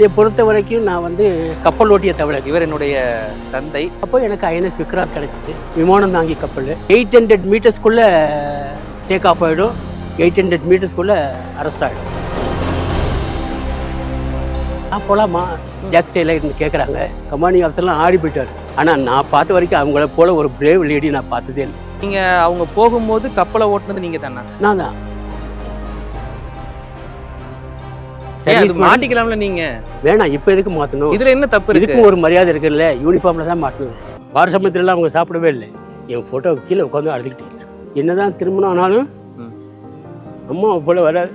என்னை பொறுத்த வரைக்கும் நான் வந்து கப்பல் ஓட்டிய தமிழர். இவர் என்னுடைய தந்தை. அப்போ எனக்கு ஐஎன்எஸ் விக்ராந்த் கிடைச்சிது. விமானம் தாங்கி கப்பல் 800 மீட்டர்ஸ்குள்ளே டேக் ஆஃப் ஆகிடும், 800 மீட்டர்ஸ்குள்ளே அரெஸ்ட் ஆகிடும். நான் போகலாமா ஜாக் ஸ்டைலில் கேட்குறாங்க. கமாண்டிங் ஆஃபீஸர்லாம் ஆடி போயிட்டார். ஆனால் நான் பார்த்த வரைக்கும் அவங்கள போல ஒரு பிரேவ் லேடி நான் பார்த்ததே இல்லை. நீங்கள் அவங்க போகும்போது கப்பலை ஓட்டுனது நீங்கள் தானே? நான் தான். மாட்டிக்கலாம்ல நீங்க? வேணாம், இப்போ எதுக்கு மாற்றணும்? இதில் என்ன தப்பு? இதுக்கும் ஒரு மரியாதை இருக்குல்ல. யூனிஃபார்மில் தான் மாட்டணும். வார சமயத்துலலாம் அவங்க சாப்பிடவே இல்லை. என் ஃபோட்டோ கீழே உட்காந்து அழுதுகிட்டே என்னதான் திருமணம் ஆனாலும் அம்மா போல் வர.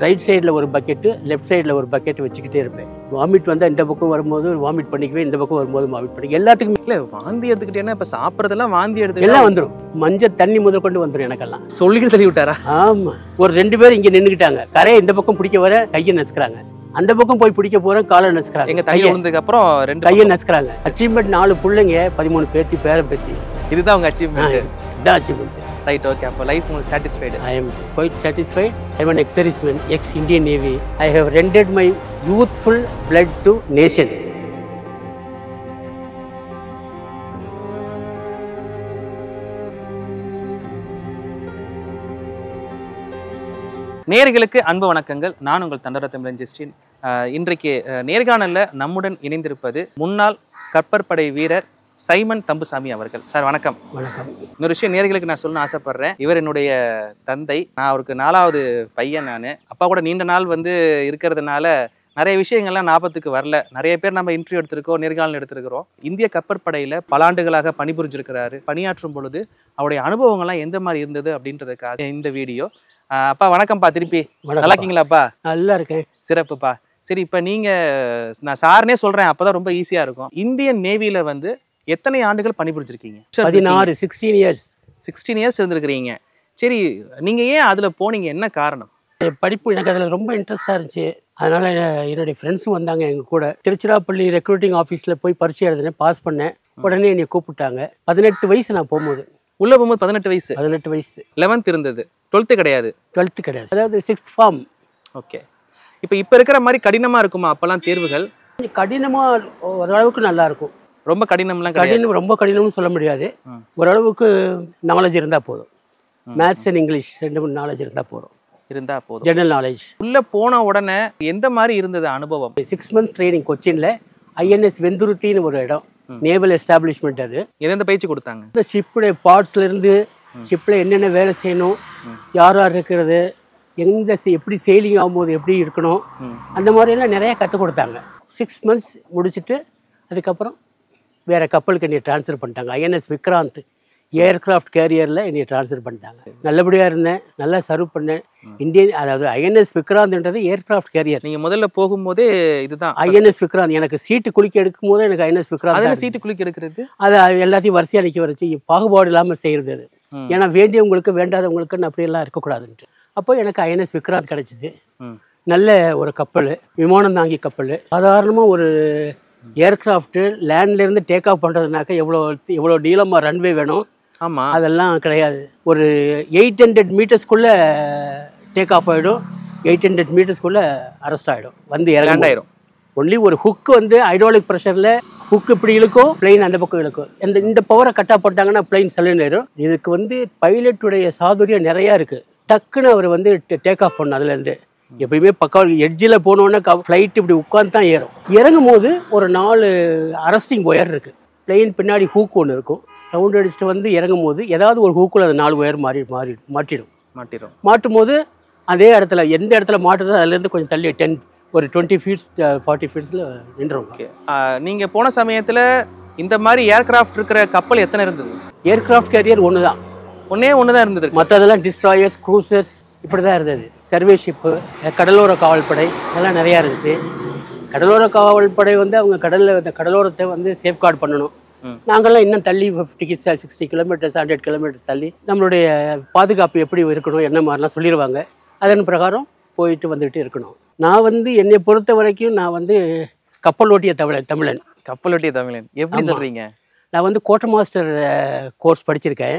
ரைட் சைடில் ஒரு பக்கெட்டு, லெஃப்ட் சைடில் ஒரு பக்கெட்டு வச்சுக்கிட்டே இருப்பேன். வாமிட் வந்தால் இந்த பக்கம் வரும்போது வாமிட் பண்ணிக்குவேன், இந்த பக்கம் வரும்போது வாமிட் பண்ணிக்க. எல்லாத்துக்குமே இல்லை வாந்தி எடுத்துக்கிட்டேன்னா இப்போ சாப்பிட்றதெல்லாம் வாந்தி எடுத்து எல்லாம் வந்துடும். மஞ்சள் தண்ணி முதல் கொண்டு வந்துடும் எனக்கெல்லாம். சொல்லிட்டு தள்ளி விட்டாரா? ஆமாம். ஒரு 2 பேர் இங்கே நின்றுக்கிட்டாங்க. கரையை இந்த பக்கம் பிடிக்க வர கையை நசுக்கிறாங்க, அந்த பக்கம் போய் பிடிக்க போகிறேன் காலை நசுக்கிறாங்க. எங்கள் கையை விழுந்ததுக்கு அப்புறம் 2 கையை நசுக்கிறாங்க. அச்சீவ்மெண்ட் 4 பிள்ளைங்க, 13 பேத்தி பேரன் பேத்தி. இதுதான் உங்கள் அச்சீவ்மெண்ட்? இதுதான் அச்சீவ்மெண்ட். Right, okay. அப்போ லைஃப் உங்களுக்கு satisfied? I am quite satisfied. I am an ex-serviceman, ex-Indian Navy. I have rendered my youthful blood to nation. நேயர்களுக்கு அன்பு வணக்கங்கள். நான் உங்கள் தண்டர தமிழன் ஜஸ்டின். இன்றைக்கு நேர்காணலில் நம்முடன் இணைந்திருப்பது முன்னாள் கப்பற்படை வீரர் சைமன் தம்புசாமி அவர்கள். சார் வணக்கம். வணக்கம். இன்னொரு விஷயம் நேயர்களுக்கு நான் சொல்லணும்னு ஆசைப்படுறேன். இவர் என்னுடைய தந்தை. நான் அவருக்கு 4வது பையன். நான் அப்பா கூட நீண்ட நாள் இருக்கிறதுனால நிறைய விஷயங்கள்லாம் ஞாபகத்துக்கு வரல. நிறைய பேர் நம்ம இன்டர்வியூ எடுத்திருக்கோம், நேர்காணல் எடுத்திருக்கிறோம். இந்திய கப்பற்படையில் பல ஆண்டுகளாக பணிபுரிஞ்சிருக்கிறாரு. பணியாற்றும் பொழுது அவருடைய அனுபவங்கள்லாம் எந்த மாதிரி இருந்தது அப்படின்றதுக்காக இந்த வீடியோ. அப்பா வணக்கம்ப்பா. திருப்பி நல்லா இருக்கீங்களாப்பா? நல்லா இருக்கேன். சிறப்புப்பா. சரி, இப்போ நீங்கள், நான் சார்னே சொல்கிறேன் அப்போ தான் ரொம்ப ஈஸியாக இருக்கும். இந்தியன் நேவியில் எத்தனை ஆண்டுகள் பணிபுரிஞ்சிருக்கீங்க? 16, 16 இயர்ஸ். 16 இயர்ஸ் இருந்திருக்கிறீங்க. சரி, நீங்கள் ஏன் அதில் போனீங்க? என்ன காரணம்? படிப்பு எனக்கு அதில் ரொம்ப இன்ட்ரெஸ்டாக இருந்துச்சு. அதனால் என்னுடைய ஃப்ரெண்ட்ஸும் வந்தாங்க எங்கள் கூட. திருச்சிராப்பள்ளி ரெக்ரூட்டிங் ஆஃபீஸில் போய் பரீட்சை எழுதினேன், பாஸ் பண்ணேன். உடனே என்னை கூப்பிட்டாங்க. 18 வயசு நான் போகும்போது. உள்ளே போகும்போது 18 வயசு? 18 வயசு. 11th இருந்தது, 12th கிடையாது? 12th கிடையாது, அதாவது 6th ஃபார்ம். ஓகே. இப்போ இருக்கிற மாதிரி கடினமாக இருக்குமா அப்போல்லாம் தேர்வுகள்? கடினமாக ஓரளவுக்கு நல்லாயிருக்கும். ரொம்ப கடினம்லாம் கடினம், ரொம்ப கடினம்னு சொல்ல முடியாது. ஓரளவுக்கு நாலேஜ் இருந்தால் போதும். மேத்ஸ் அண்ட் இங்கிலீஷ் 2 நாலேஜ் இருந்தால் போதும். General knowledge. உள்ளே போன உடனே எந்த மாதிரி இருந்தது அனுபவம்? 6 months ட்ரைனிங் கொச்சினில். ஐஎன்எஸ் வெந்துருத்தின்னு ஒரு இடம், நேவல் எஸ்டாப்ளிஷ்மெண்ட். அது எந்தெந்த பயிற்சி கொடுத்தாங்க? இந்த ஷிப்புடைய பார்ட்ஸ்லேருந்து ஷிப்பில் என்னென்ன வேலை செய்யணும், யார் யார் இருக்கிறது, எப்படி செயிலிங் ஆகும்போது எப்படி இருக்கணும், அந்த மாதிரியெல்லாம் நிறையா கற்றுக் கொடுத்தாங்க. 6 months முடிச்சுட்டு அதுக்கப்புறம் வேறு கப்பலுக்கு என்னை ட்ரான்ஸ்ஃபர் பண்ணிட்டாங்க. ஐஎன்எஸ் விக்ராந்த் ஏர்கிராஃப்ட் கேரியரில் என்னை ட்ரான்ஸ்ஃபர் பண்ணிட்டாங்க. நல்லபடியாக இருந்தேன், நல்லா சர்வ் பண்ணேன். இந்தியன், அதாவது ஐஎன்எஸ் விக்ராந்த்ன்றது ஏர்கிராஃப்ட் கேரியர். நீங்கள் முதல்ல போகும்போதே இதுதான் ஐஎன்எஸ் விக்ராந்த். எனக்கு சீட்டு குளிக்க எடுக்கும் போது எனக்கு ஐஎன்எஸ் விக்ராந்த். அதில் சீட்டு குளிக்க எடுக்கிறது, அதை எல்லாத்தையும் வரிசையாக நிற்க வச்சு பாகுபாடு இல்லாமல் செய்கிறது அது. ஏன்னா வேண்டியவங்களுக்கு வேண்டாதவங்களுக்குன்னு அப்படியெல்லாம் இருக்கக்கூடாதுன்ட்டு. அப்போ எனக்கு ஐஎன்எஸ் விக்ராந்த் கிடைச்சிது. நல்ல ஒரு கப்பல், விமானம் தாங்கி கப்பல். சாதாரணமாக ஒரு ஏர்கிராஃப்ட்டு லேண்ட்லேருந்து டேக் ஆஃப் பண்ணுறதுனாக்கா எவ்வளோ நீளமாக ரன்வே வேணும். ஆமாம், அதெல்லாம் கிடையாது. ஒரு 800 மீட்டர்ஸ்குள்ளே டேக் ஆஃப் ஆகிடும், 800 மீட்டர்ஸ்குள்ளே அரெஸ்ட் ஆகிடும், இறங்கிடும். ஒன்லி ஒரு ஹுக்கு ஹைட்ராலிக் ப்ரெஷரில் ஹுக்கு இப்படி இழுக்கும், பிளெயின் அந்த பக்கம் இழுக்கும். இந்த பவரை கட்டாக போட்டாங்கன்னா பிளெயின் சலுநேரும். இதுக்கு பைலட்டுடைய சாதுரியம் நிறையா இருக்குது. டக்குன்னு அவர் டேக் ஆஃப் பண்ணணும். அதுலேருந்து எப்பயுமே பக்கம் எட்ஜில் போனோன்னே ஃப்ளைட் இப்படி உட்காந்து தான் ஏறும். இறங்கும் போது ஒரு 4 அரஸ்டிங் ஒயர் இருக்குது. பிளெயின் பின்னாடி ஹூக் ஒன்று இருக்கும். சவுண்ட் அடிச்சுட்டு இறங்கும் போது ஏதாவது ஒரு ஹூக்கில் அந்த 4 ஒயர் மாட்டும் போது அதே இடத்துல எந்த இடத்துல மாட்டுதோ அதுலேருந்து கொஞ்சம் தள்ளி ஒரு 20 feet 40 feet நின்றும். நீங்கள் போன சமயத்தில் இந்த மாதிரி ஏர்கிராஃப்ட் இருக்கிற கப்பல் எத்தனை இருந்தது? ஏர்கிராஃப்ட் கேரியர் ஒன்று தான் இருந்தது. மற்றதெல்லாம் டிஸ்ட்ராயர்ஸ், க்ரூசர்ஸ் இப்படி தான் இருந்தது. சர்வே ஷிப்பு, கடலோர காவல்படை இதெல்லாம் நிறையா இருந்துச்சு. கடலோர காவல்படை அவங்க கடலோரத்தை சேஃப்கார்டு பண்ணணும். நாங்கள்லாம் இன்னும் தள்ளி 50 60 கிலோமீட்டர்ஸ் 100 கிலோமீட்டர்ஸ் தள்ளி நம்மளுடைய பாதுகாப்பு எப்படி இருக்கணும் என்ன மாதிரிலாம் சொல்லிடுவாங்க. அதன் பிரகாரம் போயிட்டு வந்துட்டு இருக்கணும். நான் என்னை பொறுத்த வரைக்கும் நான் கப்பல் ஓட்டிய தமிழன். கப்பல் ஓட்டிய தமிழன் எப்படி சொல்கிறீங்க? நான் குவார்ட்டர் மாஸ்டர் கோர்ஸ் படிச்சிருக்கேன்.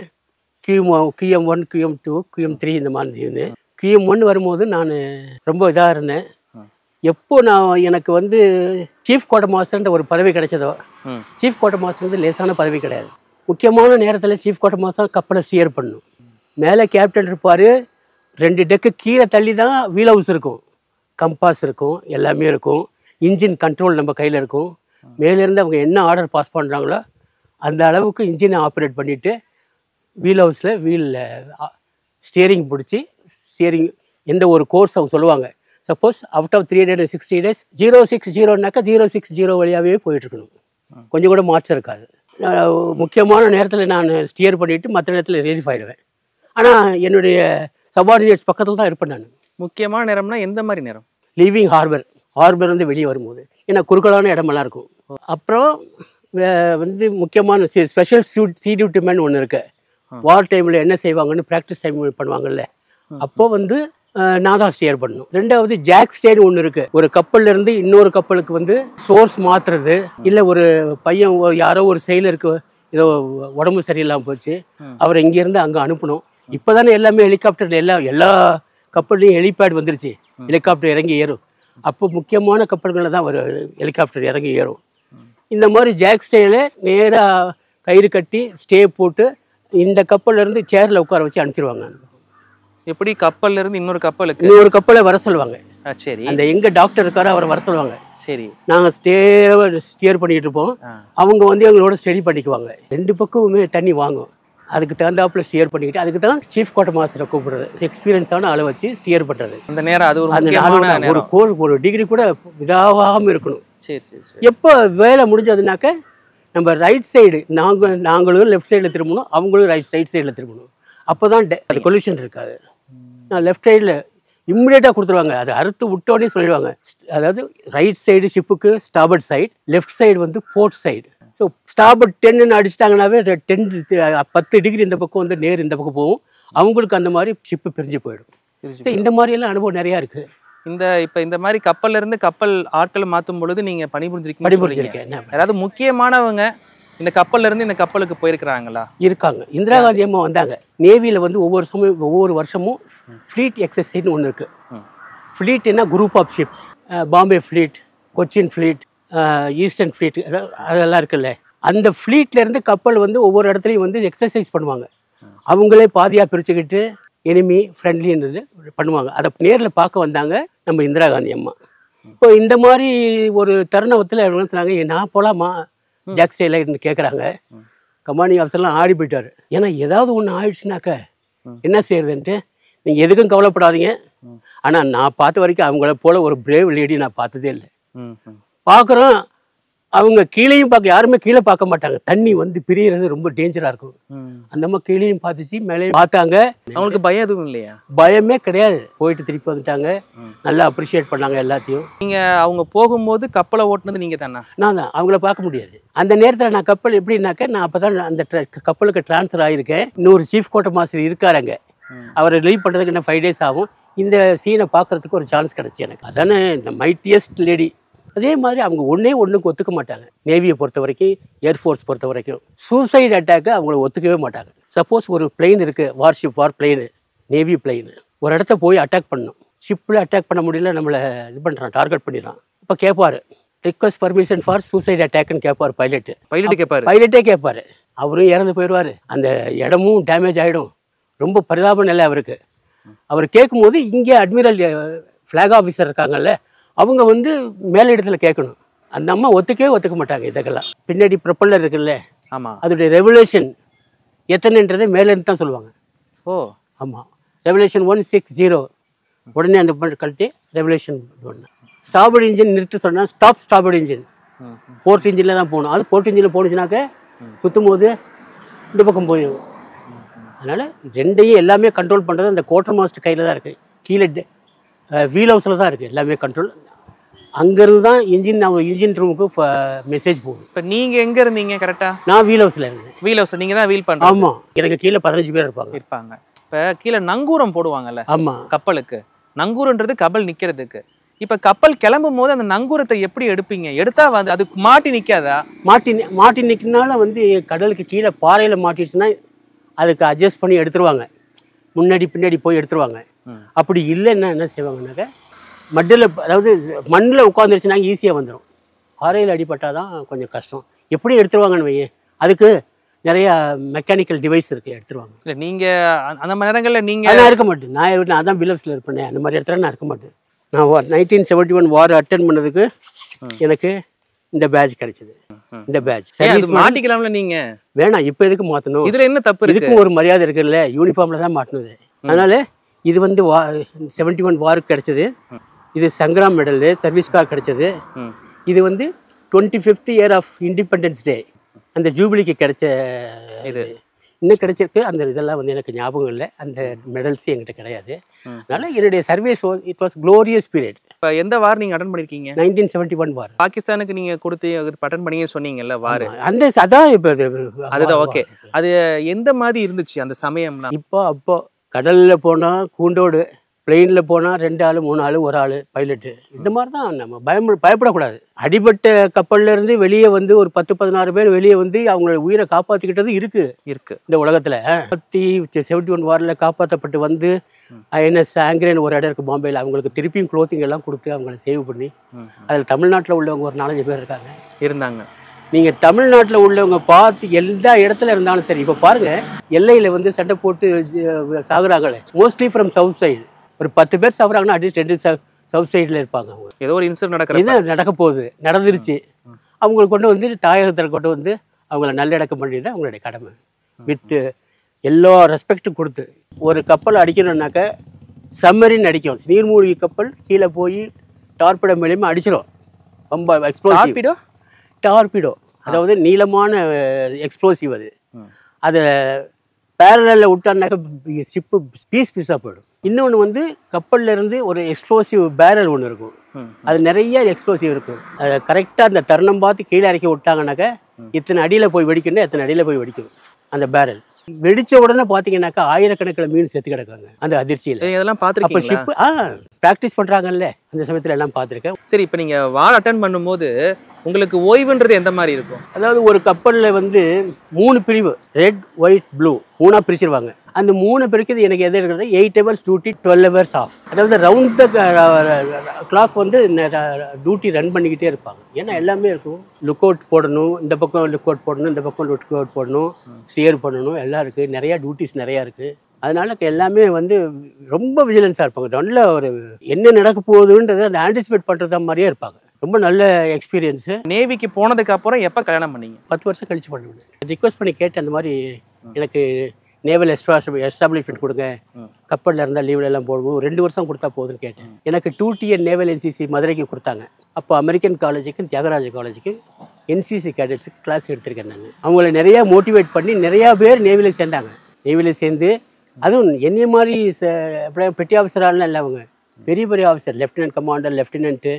QM1, QM2, QM3 இந்த மாதிரி. QM1 வரும்போது நான் ரொம்ப இதாக இருந்தேன். எப்போ நான் எனக்கு வந்து சீஃப் குவார்டர் மாஸ்டர்ன்ற ஒரு பதவி கிடைச்சதோ, சீஃப் குவார்டர் மாஸ்டர் வந்து லேசான பதவி கிடையாது. முக்கியமான நேரத்தில் சீஃப் குவார்டர் மாஸ்டர் கப்பலை ஸ்டியர் பண்ணணும். மேலே கேப்டன் இருப்பார், 2 டெக்கு கீழே தள்ளி தான் வீல் ஹவுஸ் இருக்கும், கம்பாஸ் இருக்கும், எல்லாமே இருக்கும், இன்ஜின் கண்ட்ரோல் நம்ம கையில் இருக்கும். மேலேருந்து அவங்க என்ன ஆர்டர் பாஸ் பண்ணுறாங்களோ அந்த அளவுக்கு இன்ஜினை ஆப்ரேட் பண்ணிவிட்டு வீல் ஹவுஸில் வீலில் ஸ்டியரிங் பிடிச்சி ஸ்டியரிங் எந்த ஒரு கோர்ஸ் அவங்க சொல்லுவாங்க. சப்போஸ் அவுட் ஆஃப் 360 days 060னாக்கா 060 வழியாகவே போயிட்டுருக்கணும், கொஞ்சம் கூட மாற்றம் இருக்காது. முக்கியமான நேரத்தில் நான் ஸ்டியர் பண்ணிவிட்டு மற்ற நேரத்தில் ரிலீஃப் ஆகிடுவேன். ஆனால் என்னுடைய சபார்டினேட்ஸ் பக்கத்தில் தான் இருப்பேன் நான். முக்கியமான நேரம்னா எந்த மாதிரி நேரம்? லீவிங் ஹார்பர் வந்து வெளியே வரும்போது, ஏன்னா குறுக்கலான இடமெல்லாம் இருக்கும். அப்புறம் வந்து முக்கியமான ஸ்பெஷல் சி டியூட்டி மேன் ஒன்று இருக்கு. வார் டைமில் என்ன செய்வாங்கன்னு ப்ராக்டிஸ் டைம் பண்ணுவாங்கல்ல, அப்போது வந்து நான் தான் ஸ்டியர் பண்ணணும். 2வது ஜாக் ஸ்டேன்னு ஒன்று இருக்குது. ஒரு கப்பல்லேருந்து இன்னொரு கப்பலுக்கு வந்து சோர்ஸ் மாற்றுறது, இல்லை ஒரு பையன் யாரோ ஒரு செயலருக்கு ஏதோ உடம்பு சரியில்லாமல் போச்சு, அவரை இங்கேருந்து அங்கே அனுப்பணும். இப்போ தானே எல்லாமே ஹெலிகாப்டர், எல்லா கப்பல்லையும் ஹெலிபேட் வந்துருச்சு, ஹெலிகாப்டர் இறங்கி ஏறும். அப்போ முக்கியமான கப்பல்களில் தான் ஒரு ஹெலிகாப்டர் இறங்கி ஏறும். இந்த மாதிரி ஜாக் ஸ்டேயில் நேராக கயிறு கட்டி ஸ்டே போட்டு இந்த கப்பல்லேருந்து சேரில் உட்கார வச்சு அனுப்பிச்சிருவாங்க. எப்படி கப்பல்ல இருந்து இன்னொரு கப்பலை வர சொல்லுவாங்க. சரி, அந்த எங்க டாக்டர் இருக்காரோ அவரை வர சொல்லுவாங்க. சரி, நாங்கள் ஸ்டியர் பண்ணிட்டு இருப்போம், அவங்க வந்து எங்களோட ஸ்டடி பண்ணிக்குவாங்க. 2 பக்கமுமே தண்ணி வாங்கும், அதுக்கு தகுந்தாப்புல ஸ்டியர் பண்ணிக்கிட்டு அதுக்கு தான் சீஃப் குவார்டர் மாஸ்டரை கூப்பிடுறது, எக்ஸ்பீரியன்ஸான ஆளை வச்சு ஸ்டியர் பண்ணுறது. அந்த நேரம் அது ஒரு டிகிரி கூட இதாகாமல் இருக்கணும். சரி சரி சரி. எப்போ வேலை முடிஞ்சதுனாக்க நம்ம ரைட் சைடு நாங்களும் லெஃப்ட் சைடில் திரும்பணும், அவங்களும் ரைட் சைடில் திரும்பணும். அப்போ தான் அது கொல்யூஷன் இருக்காது. நான் லெஃப்ட் சைடில் இம்மிடியேட்டாக கொடுத்துருவாங்க, அது அறுத்து விட்டோடனே சொல்லிடுவாங்க. அதாவது ரைட் சைடு ஷிப்புக்கு ஸ்டாபர்ட் சைடு, லெஃப்ட் சைடு வந்து போர்ட் சைடு. ஸோ ஸ்டாபர்ட் 10ன்னு அடிச்சிட்டாங்கன்னாவே 10 டிகிரி இந்த பக்கம் வந்து நேர் இந்த பக்கம் போகும், அவங்களுக்கு அந்த மாதிரி ஷிப்பு பிரிஞ்சு போயிடும். இந்த மாதிரியெல்லாம் அனுபவம் நிறையா இருக்குது. இப்போ இந்த மாதிரி கப்பல்ல இருந்து கப்பல் ஆட்களை மாற்றும் பொழுது நீங்கள் பணிபுரிஞ்சிருக்கேன். அதாவது முக்கியமானவங்க இந்த கப்பல்ல இருந்து இந்த கப்பலுக்கு போயிருக்கிறாங்களா? இருக்காங்க. இந்திரா காந்தி அம்மா வந்தாங்க. நேவியில் வந்து ஒவ்வொரு வருஷமும் ஃப்ளீட் எக்ஸசைஸ்னு ஒன்று இருக்குது. ஃப்ளீட்னா group of ships, Bombay fleet, Cochin fleet, eastern fleet, அதெல்லாம் இருக்குல்ல. அந்த ஃப்ளீட்லேருந்து கப்பல் வந்து ஒவ்வொரு இடத்துலையும் வந்து எக்ஸசைஸ் பண்ணுவாங்க. அவங்களே பாதியாக பிரிச்சுக்கிட்டு எனிமி ஃப்ரெண்ட்லின்றது பண்ணுவாங்க. அதை நேரில் பார்க்க வந்தாங்க நம்ம இந்திரா காந்தி அம்மா. இப்போ இந்த மாதிரி ஒரு தருணத்தில் என்ன சொன்னாங்க, நான் போகலாமா ஜாக் ஸ்டேல கேட்குறாங்க. கமாண்டிங் ஆஃபீஸர்லாம் ஆடி போயிட்டார். ஏன்னா ஏதாவது ஒன்று ஆயிடுச்சுனாக்க என்ன செய்யறதுன்ட்டு, நீங்கள் எதுக்கும் கவலைப்படாதீங்க. ஆனால் நான் பார்த்த வரைக்கும் அவங்கள போல ஒரு பிரேவ் லேடி நான் பார்த்ததே இல்லை. பார்க்குறோம், அவங்க கீழேயும் யாருமே கீழே பார்க்க மாட்டாங்க. தண்ணி வந்து பிரியறது ரொம்ப டேஞ்சராக இருக்கும். அந்த மாதிரி கீழேயும் பார்த்துச்சு, மேலே பார்த்தாங்க. அவங்களுக்கு பயம் எதுவும் இல்லையா? பயமே கிடையாது. போயிட்டு திருப்பி வந்துட்டாங்க, நல்லா அப்ரிஷியேட் பண்ணாங்க எல்லாத்தையும். நீங்கள் அவங்க போகும்போது கப்பலை ஓட்டுனது நீங்கள் தானே? நான் தான். அவங்கள பார்க்க முடியாது அந்த நேரத்தில். நான் கப்பல் எப்படின்னாக்க, நான் அப்போ தான் அந்த கப்பலுக்கு ட்ரான்ஸ்ஃபர் ஆகியிருக்கேன். இன்னொரு சீஃப் குவார்டர் மாஸ்டர் இருக்காருங்க, அவரை ரிலீவ் பண்ணுறதுக்கு இன்னும் 5 days ஆகும். இந்த சீனை பார்க்குறதுக்கு ஒரு சான்ஸ் கிடச்சி எனக்கு. அதானே இந்த மைட்டியஸ்ட் லேடி. அதே மாதிரி அவங்க ஒன்றுக்கு ஒத்துக்க மாட்டாங்க. நேவியை பொறுத்த வரைக்கும், ஏர்ஃபோர்ஸ் பொறுத்த வரைக்கும் சூசைட் அட்டாக்கு அவங்கள ஒத்துக்கவே மாட்டாங்க. சப்போஸ் ஒரு பிளெயின் இருக்குது, வார்ஷிப் பிளெயின், நேவி பிளெயின், ஒரு இடத்த போய் அட்டாக் பண்ணணும். ஷிப்பில் அட்டாக் பண்ண முடியல, நம்மளை இது பண்ணுறான், டார்கெட் பண்ணிடுறான். இப்போ கேட்பார், ரிக்வஸ்ட் பர்மிஷன் ஃபார் சூசைட் அட்டாக்னு கேட்பார் பைலட்டே கேட்பார். அவரும் இறந்து போயிடுவார், அந்த இடமும் டேமேஜ் ஆகிடும். ரொம்ப பரிதாப நிலை அவருக்கு. அவர் கேட்கும்போது இங்கே அட்மிரல் ஃப்ளாக் ஆஃபீஸர் இருக்காங்கல்ல, அவங்க வந்து மேலிடத்தில் கேட்கணும். அந்த அம்மா ஒத்துக்க மாட்டாங்க இதுக்கெல்லாம். பின்னாடி ப்ரொப்பல்லர் இருக்குல்ல, ஆமாம், அதோடைய ரெவல்யூஷன் எத்தனைன்றதை மேலேருந்து தான் சொல்லுவாங்க. ஓ ஆமாம், ரெவல்யூஷன் 160. உடனே அந்த கழட்டி ரெவல்யூஷன் 1. ஸ்டாபர்ட் இன்ஜின் நிறுத்த சொன்னால் ஸ்டாபர்ட் இன்ஜின் போர்ட் இன்ஜினில் தான் போகணும். அது போர்ட் இன்ஜினில் போணுச்சுனாக்க சுற்றும் போது இந்த பக்கம் போயிடும். அதனால் 2ஐயும் எல்லாமே கண்ட்ரோல் பண்ணுறது அந்த குவார்டர் மாஸ்டர் கையில் தான் இருக்குது. கீழே வீல் ஹவுஸில் தான் இருக்குது எல்லாமே கண்ட்ரோல். அங்கேருந்து தான் இன்ஜின் ரூமுக்கு மெசேஜ் போகும். இப்போ நீங்கள் எங்கே இருந்தீங்க கரெக்டாக? நான் வீல் ஹவுஸில் இருந்தேன். வீல் ஹவுஸ் நீங்கள் தான் வீல் பண்ணுறீங்க? ஆமாம், எனக்கு கீழே 15 பேர் இருப்பாங்க. இப்போ கீழே நங்கூரம் போடுவாங்கல்ல? ஆமாம், கப்பலுக்கு நங்கூரன்றது கப்பல் நிற்கிறதுக்கு. இப்போ கப்பல் கிளம்பும் போது அந்த நங்கூரத்தை எப்படி எடுப்பீங்க? எடுத்தா வந்து அது மாட்டி நிற்காதா? மாட்டி நிற்கிறனால வந்து கடலுக்கு கீழே பாறையில் மாட்டிடுச்சுன்னா அதுக்கு அட்ஜஸ்ட் பண்ணி எடுத்துருவாங்க. முன்னாடி பின்னாடி போய் எடுத்துருவாங்க. அப்படி இல்லைன்னா என்ன செய்வாங்கன்னாக்க, மட்டில் அதாவது மண்ணில் உட்காந்துருச்சுன்னா ஈஸியாக வந்துடும். பாறையில் அடிபட்டால் தான் கொஞ்சம் கஷ்டம். எப்படி எடுத்துருவாங்கன்னு வையேன், அதுக்கு நிறையா மெக்கானிக்கல் டிவைஸ் இருக்குது, எடுத்துருவாங்க. இல்லை நீங்கள் அந்த மாதிரி நேரங்களில் நீங்கள் அதெல்லாம் இருக்க மாட்டேன். நான் அதான் பிலப்ஸில் இருப்பேன். அந்த மாதிரி இடத்துல நான் இருக்க மாட்டேன். நான் 1971 வார் அட்டென்ட் பண்ணதுக்கு எனக்கு இந்த பேட்ச் கிடைச்சது. இந்த பேட்ச் சர்வீஸ் மாட்டிக்கலாம்ல நீங்கள். வேணாம், இப்போ எதுக்கு மாற்றணும்? இதில் என்ன தப்பு இருக்கு? இதுக்கும் ஒரு மரியாதை இருக்குல்ல, யூனிஃபார்மில் தான் மாட்டினது. அதனால் இது வந்து 71 வாருக்கு கிடைச்சது. இது சங்கராம் மெடலு சர்வீஸ் கார் கிடைச்சது. இது வந்து 25th year of independence day அந்த ஜூபிலிக்கு கிடைச்ச இது இன்னும் கிடைச்சிருக்கு. அந்த இதெல்லாம் வந்து எனக்கு ஞாபகம் இல்லை. அந்த மெடல்ஸ் என்கிட்ட கிடையாது. அதனால் என்னுடைய service it was glorious period. இப்போ எந்த வார் நீங்கள் அட்டன் பண்ணியிருக்கீங்க? 1971 வார். பாகிஸ்தானுக்கு நீங்கள் கொடுத்து அட்டன் பண்ணீங்க சொன்னீங்கல்ல வார், அந்த அதான் இப்போ அதுதான். ஓகே, அது எந்த மாதிரி இருந்துச்சு அந்த சமயம்லாம்? அப்போ கடலில் போனால் கூண்டோடு, பிளெயினில் போனால் 2 ஆள் 3 ஆள் 1 ஆள் பைலட்டு, இந்த மாதிரி தான். நம்ம பயப்படக்கூடாது. அடிபட்ட கப்பல்லேருந்து வெளியே வந்து ஒரு 10-16 பேர் வெளியே வந்து அவங்களோட உயிரை காப்பாற்றிக்கிட்டது இருக்கு இந்த உலகத்தில். 71 வாரில் காப்பாற்றப்பட்டு வந்து ஐஎன்எஸ் ஆங்கிரேன் ஒரு இடம் இருக்குது பாம்பேயில், அவங்களுக்கு திருப்பியும் க்ளோத்திங் எல்லாம் கொடுத்து அவங்கள சேவ் பண்ணி, அதில் தமிழ்நாட்டில் உள்ளவங்க ஒரு 4-5 பேர் இருந்தாங்க. நீங்கள் தமிழ்நாட்டில் உள்ளவங்க பார்த்து எல்லா இடத்துல இருந்தாலும் சரி, இப்போ பாருங்கள் எல்லையில் வந்து சண்டை போட்டு சாகுறாங்களே, மோஸ்ட்லி ஃப்ரம் சவுத் சைடு. ஒரு 10 பேர் சாப்பிட்றாங்கன்னா அட்லீஸ்ட் 2 சவுத் சைடில் இருப்பாங்க. ஏதோ ஒரு இன்சிடென்ட் நடக்க போகுது, நடந்துருச்சு. அவங்களுக்கு கொண்டு வந்து தாயகத்தில் கொண்டு வந்து அவங்கள நல்லடக்கம் பண்ணியது அவங்களுடைய கடமை. வித்து எல்லா ரெஸ்பெக்டும் கொடுத்து ஒரு கப்பல் அடிக்கணும்னாக்க சம்மரின் அடிக்கும். நீர்மூழ்கி கப்பல் கீழே போய் டார்பிடோ மேலேயுமே அடிச்சிடும். ரொம்ப எக்ஸ்ப்ளோசிவ் டார்பிடோ, அதாவது நீளமான எக்ஸ்ப்ளோசிவ். அதை பேரலில் விட்டான்னாக்க ஷிப்பு பீஸாக போயிடும். இன்னொன்று வந்து கப்பலில் இருந்து ஒரு எக்ஸ்ப்ளோசிவ் பேரல் ஒன்று இருக்கும். அது நிறைய எக்ஸ்ப்ளோசிவ் இருக்கும். அதை கரெக்டாக அந்த தருணம் பார்த்து கீழே இறக்கி விட்டாங்கன்னாக்கா இத்தனை அடியில் போய் வெடிக்கணும், எத்தனை அடியில் போய் வெடிக்கும் அந்த பேரல். வெடிச்ச உடனே பார்த்தீங்கன்னாக்கா ஆயிரக்கணக்கில் மீன் செத்து கிடக்காங்க அந்த அதிர்ச்சியில். இதெல்லாம் பார்த்துருக்கீங்க? ஷிப்பு ப்ராக்டிஸ் பண்ணுறாங்கல்ல, அந்த சமயத்தில் எல்லாம் பார்த்துருக்கேன். சரி, இப்போ நீங்கள் வார் அட்டன் பண்ணும்போது உங்களுக்கு ஓய்வுன்றது எந்த மாதிரி இருக்கும்? அதாவது ஒரு கப்பலில் வந்து 3 பிரிவு, ரெட் ஒயிட் ப்ளூ 3ஆக பிரிச்சிருவாங்க. அந்த 3 பிரிக்கிறது எனக்கு எது இருக்கிறது 8 hours டியூட்டி 12 hours ஆஃப். அதாவது ரவுண்ட் த கிளாக் வந்து டியூட்டி ரன் பண்ணிக்கிட்டே இருப்பாங்க. ஏன்னா எல்லாமே இருக்கும். லுக் அவுட் போடணும், இந்த பக்கம் லுக் அவுட் போடணும், இந்த பக்கம் லுக் அவுட் போடணும், ஸ்டியர் பண்ணணும், எல்லாம் இருக்குது. நிறையா டியூட்டிஸ் நிறையா இருக்குது. அதனால எல்லாமே வந்து ரொம்ப விஜிலன்ஸாக இருப்பாங்க. நல்ல ஒரு என்ன நடக்க போகுதுன்றது அந்த ஆன்டிசிபேட் பண்ணுறது மாதிரியே இருப்பாங்க. ரொம்ப நல்ல எக்ஸ்பீரியன்ஸு. நேவிக்கு போனதுக்கு அப்புறம் எப்போ கல்யாணம் பண்ணீங்க? 10 வருஷம் கழிச்சு பண்ணுவேன். ரிக்வஸ்ட் பண்ணி கேட்டேன், அந்த மாதிரி எனக்கு நேவல் எஸ்டாப்ளிஷ்மெண்ட் கொடுங்க, கப்பலில் இருந்தால் லீவில் எல்லாம் போடுவோம், 2 வருஷம் கொடுத்தா போதுன்னு கேட்டேன். எனக்கு 2TN நேவல் NCC மதுரைக்கு கொடுத்தாங்க. அப்போ அமெரிக்கன் காலேஜுக்கும் தியாகராஜ காலேஜுக்கு NCC கேடட்ஸுக்கு கிளாஸ் எடுத்திருக்கேன் நான். அவங்கள நிறையா மோட்டிவேட் பண்ணி நிறையா பேர் நேவியில் சேர்ந்தாங்க. நேவியில் சேர்ந்து அதுவும் என்னைய மாதிரி பெட்டி ஆஃபீஸராலாம் இல்லை, அவங்க பெரிய பெரிய officer, lieutenant commander, lieutenant,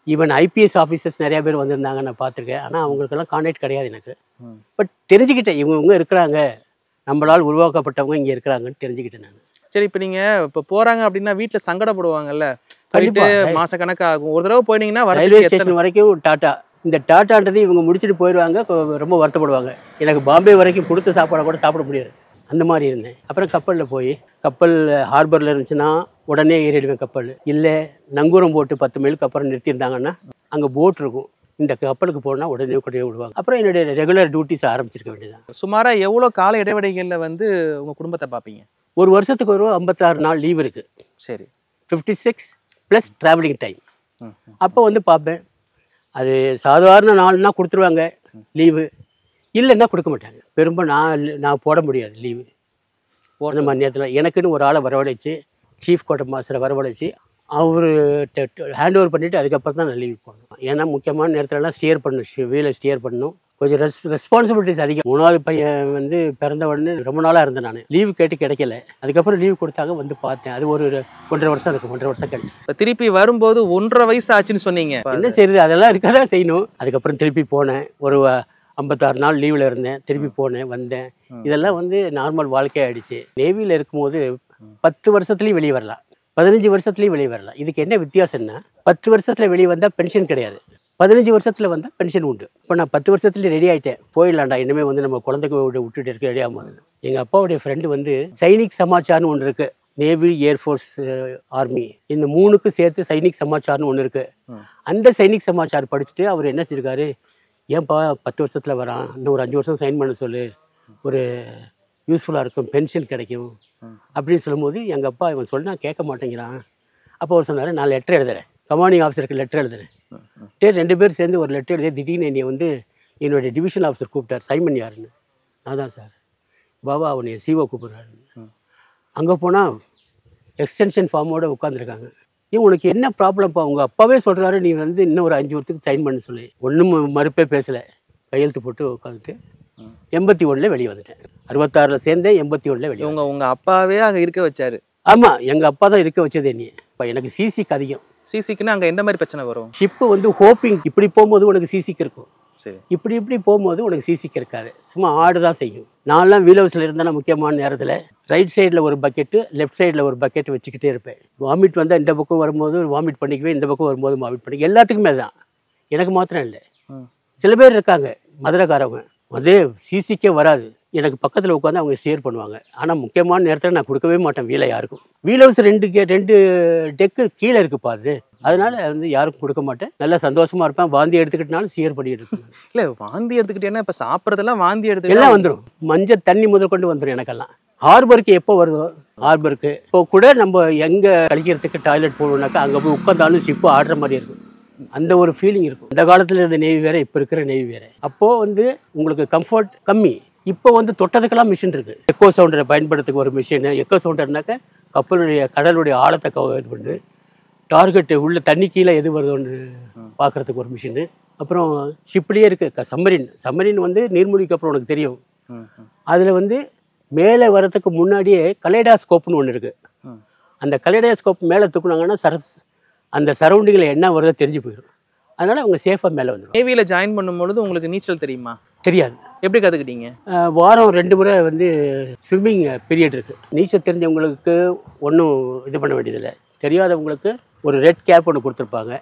even IPS officers நிறையா பேர் வந்திருந்தாங்க, நான் பார்த்துருக்கேன். ஆனால் அவங்களுக்கெல்லாம் கான்டாக்ட் கிடையாது எனக்கு. பட் தெரிஞ்சுக்கிட்டேன், இவங்க இருக்கிறாங்க, நம்மளால் உருவாக்கப்பட்டவங்க இங்கே இருக்கிறாங்கன்னு தெரிஞ்சுக்கிட்டேன் நான். சரி, இப்போ நீங்கள் இப்போ போகிறாங்க அப்படின்னா வீட்டில் சங்கடப்படுவாங்கல்ல, கண்டிப்பாக மாதக்கணக்காக ஆகும். ஒரு தடவை போயிட்டீங்கன்னா ரயில்வே ஸ்டேஷன் வரைக்கும் டாட்டா, இந்த டாட்டான்றது இவங்க முடிச்சுட்டு போயிடுவாங்க, ரொம்ப வருத்தப்படுவாங்க. எனக்கு பாம்பே வரைக்கும் கொடுத்த சாப்பாடை கூட சாப்பிட முடியாது, அந்த மாதிரி இருந்தேன். அப்புறம் கப்பலில் போய், கப்பல் ஹார்பரில் இருந்துச்சுன்னா உடனே ஏறிடுவேன் கப்பல். இல்லை நங்கூரம் போட்டு 10 மைலுக்கு அப்புறம் நிறுத்தியிருந்தாங்கன்னா அங்கே போட் இருக்கும், இந்த கப்பலுக்கு போனால் உடனே கொண்டே விடுவாங்க. அப்புறம் என்னுடைய ரெகுலர் டியூட்டிஸ் ஆரம்பிச்சிருக்க வேண்டியதான். சுமாராக எவ்வளோ கால இடைவெளிகளில் வந்து உங்கள் குடும்பத்தை பார்ப்பீங்க? ஒரு வருஷத்துக்கு ஒரு 56 நாள் லீவ் இருக்குது. சரி, 56 ப்ளஸ் ட்ராவலிங் டைம். அப்போ வந்து பார்ப்பேன். அது சாதாரண நாள்னா கொடுத்துருவாங்க லீவு, இல்லைன்னா கொடுக்க மாட்டாங்க. நான் போட முடியாது லீவு. அந்த மாதிரி நேரத்தில் எனக்குன்னு ஒரு ஆளை வரவழைச்சி, சீஃப் குவார்ட்டர் மாஸ்டரை வரவழைச்சி அவர் ஹேண்ட் ஓவர் பண்ணிவிட்டு அதுக்கப்புறம் தான் நான் லீவ் போடணும். ஏன்னா முக்கியமான நேரத்துலலாம் ஸ்டியர் பண்ணணும், வீலை ஸ்டியர் பண்ணணும். கொஞ்சம் ரெஸ்பான்சிபிலிட்டிஸ் அதிகம். 3வது பையன் வந்து பிறந்த உடனே ரொம்ப நாளாக இருந்தேன் நான். லீவு கேட்டு கிடைக்கல. அதுக்கப்புறம் லீவு கொடுத்தாங்க, வந்து பார்த்தேன். அது ஒரு 1.5 வருஷம் இருக்கும். 1.5 வருஷம் கழிச்சு இப்போ திருப்பி வரும்போது 1.5 வயசு ஆச்சுன்னு சொன்னீங்க. என்ன செய்யுது, அதெல்லாம் இருக்கதான் செய்யணும். அதுக்கப்புறம் திருப்பி போனேன். ஒரு 56 நாள் லீவில் இருந்தேன். திருப்பி போனேன், வந்தேன். இதெல்லாம் வந்து நார்மல் வாழ்க்கையாகிடுச்சு. நேவியில் இருக்கும்போது 10 வருஷத்துலேயும் வெளியே வரலாம், 15 வருஷத்துலேயும் வெளியே வரலாம். இதுக்கு என்ன வித்தியாசம்னா, 10 வருஷத்தில் வெளியே வந்தால் பென்ஷன் கிடையாது, 15 வருஷத்தில் வந்தால் பென்ஷன் உண்டு. இப்போ நான் 10 வருஷத்துலேயே ரெடி ஆகிட்டேன், போயிடலாண்டா, இனிமேல் வந்து நம்ம குழந்தைக்கு விட்டுட்டு இருக்க ரெடி ஆகும். எங்கள் அப்பாவுடைய ஃப்ரெண்டு வந்து சைனிக் சமாச்சார்னு ஒன்று இருக்குது, நேவி, ஏர்ஃபோர்ஸ், ஆர்மி இந்த 3க்கும் சேர்த்து சைனிக் சமாச்சார்னு ஒன்று இருக்குது. அந்த சைனிக் சமாச்சார் படிச்சுட்டு அவர் என்ன செஞ்சிருக்காரு, ஏன்பா 10 வருஷத்தில் வரான், இன்னும் ஒரு 5 வருஷம் சைன் பண்ண சொல்லு, ஒரு யூஸ்ஃபுல்லாக இருக்கும், பென்ஷன் கிடைக்கும் அப்படின்னு சொல்லும்போது எங்கள் அப்பா இவன் சொன்னால் கேட்க மாட்டேங்கிறான். அப்போ அவர் சொன்னார், நான் லெட்டர் எழுதுறேன், கமாண்டிங் ஆஃபீஸருக்கு லெட்டர் எழுதுறேன். 2 பேர் சேர்ந்து ஒரு லெட்டர் எழுதி திடீர்னு என்னை வந்து என்னுடைய டிவிஷன் ஆஃபீஸர் கூப்பிட்டார். சைமன் யாருன்னு. நான் தான் சார். பாபா அவனை சிஓ கூப்பிட்றாரு. அங்கே போனால் எக்ஸ்டென்ஷன் ஃபார்மோடு உட்காந்துருக்காங்க. ஏன் உனக்கு என்ன ப்ராப்ளம்ப்பா, உங்கள் அப்பாவே சொல்கிறாரு நீ வந்து இன்னும் ஒரு 5 வருஷத்துக்கு சைன் பண்ண சொல்லி. ஒன்றும் மறுப்பே பேசலை, கையெழுத்து போட்டு உட்காந்துட்டு 81 வெளியே வந்துட்டேன். 66 சேர்ந்தேன், 81 வெளியே. உங்கள் அப்பாவே அங்கே இருக்க வச்சாரு? ஆமாம், எங்கள் அப்பா தான் இருக்க வச்சது என்னையே. இப்போ எனக்கு சிசிக்கு அதிகம். சிசிக்குன்னா அங்கே எந்த மாதிரி பிரச்சனை வரும்? ஷிப்பு வந்து ஹோப்பிங் இப்படி போகும்போது உனக்கு சிசிக்கு இருக்கும், சரி இப்படி போகும்போது உனக்கு சிசிக்கு இருக்காது, சும்மா ஆடு தான் செய்யும். நான்லாம் வீல் ஹவுஸில் இருந்தேன்னா முக்கியமான நேரத்தில் ரைட் சைடில் ஒரு பக்கெட்டு, லெஃப்ட் சைடில் ஒரு பக்கெட் வச்சுக்கிட்டே இருப்பேன். வாமிட் வந்தால் இந்த பக்கம் வரும்போது வாமிட் பண்ணிக்குவேன், இந்த பக்கம் வரும்போது வாமிட் பண்ணிக்குவேன். எல்லாத்துக்குமே தான், எனக்கு மாத்திரம் இல்லை. சில பேர் இருக்காங்க மதுரைக்காரவங்க, அதே சிசிக்கே வராது, எனக்கு பக்கத்தில் உட்காந்து அவங்க ஸ்டேர் பண்ணுவாங்க. ஆனால் முக்கியமான நேரத்தில் நான் கொடுக்கவே மாட்டேன் வீலை யாருக்கும். வீல் ஹவுஸ் 2 டெக்கு கீழே இருக்குப்பா அது, அதனால வந்து யாருக்கும் கொடுக்க மாட்டேன். நல்லா சந்தோஷமா இருப்பேன். வாந்தி எடுத்துக்கிட்டனாலும் ஷேர் பண்ணிட்டு இருப்பேன். இல்லை வாந்தி எடுத்துக்கிட்டேன்னா இப்போ சாப்பிட்றதெல்லாம் வாந்தி எடுத்து எல்லாம் வந்துடும், மஞ்சள் தண்ணி முதல் கொண்டு வந்துடும் எனக்கெல்லாம். ஹார்பருக்கு எப்போ வருதோ, ஹார்பருக்கு இப்போ கூட நம்ம எங்கே கழிக்கிறதுக்கு டாய்லெட் போகணுன்னாக்கா அங்கே போய் உட்காந்தாலும் ஷிப்பு ஆடுற மாதிரி இருக்கும், அந்த ஒரு ஃபீலிங் இருக்கும். இந்த காலத்தில் இருந்த நேவி வேறு, இப்போ இருக்கிற நேவி வேறு. அப்போது வந்து உங்களுக்கு கம்ஃபர்ட் கம்மி. இப்போ வந்து தொட்டதுக்கெல்லாம் மிஷின் இருக்குது. எக்கோ சவுண்டரை பயன்படுத்துக்கு ஒரு மிஷின். எக்கோ சவுண்டர்னாக்க கப்பலுடைய கடலுடைய ஆழத்தை இது பண்ணு, டார்கெட்டு உள்ள தண்ணி கீழே எது வருதோன்னு பார்க்குறதுக்கு ஒரு மிஷினு. அப்புறம் ஷிப்லேயே இருக்குது சம்மரின் வந்து நீர்மூழ்கி கப்பல் உனக்கு தெரியும். அதில் வந்து மேலே வரத்துக்கு முன்னாடியே கலைடாஸ்கோப்னு ஒன்று இருக்குது. அந்த கலைடாஸ்கோப் மேலே தூக்குனாங்கன்னா அந்த சரௌண்டிங்கில் என்ன வருதோ தெரிஞ்சு போயிடும். அதனால் அவங்க சேஃபாக மேலே வந்துடும். நேவியில் ஜாயின் பண்ணும்பொழுது உங்களுக்கு நீச்சல் தெரியுமா? தெரியாது. எப்படி கற்றுக்கிட்டீங்க? வாரம் 2 முறை வந்து ஸ்விம்மிங் பீரியட் இருக்குது. நீச்சல் தெரிஞ்சவங்களுக்கு ஒன்றும் இது பண்ண வேண்டியதில்லை, தெரியாதவங்களுக்கு ஒரு ரெட் கேப் ஒன்று கொடுத்துருப்பாங்க.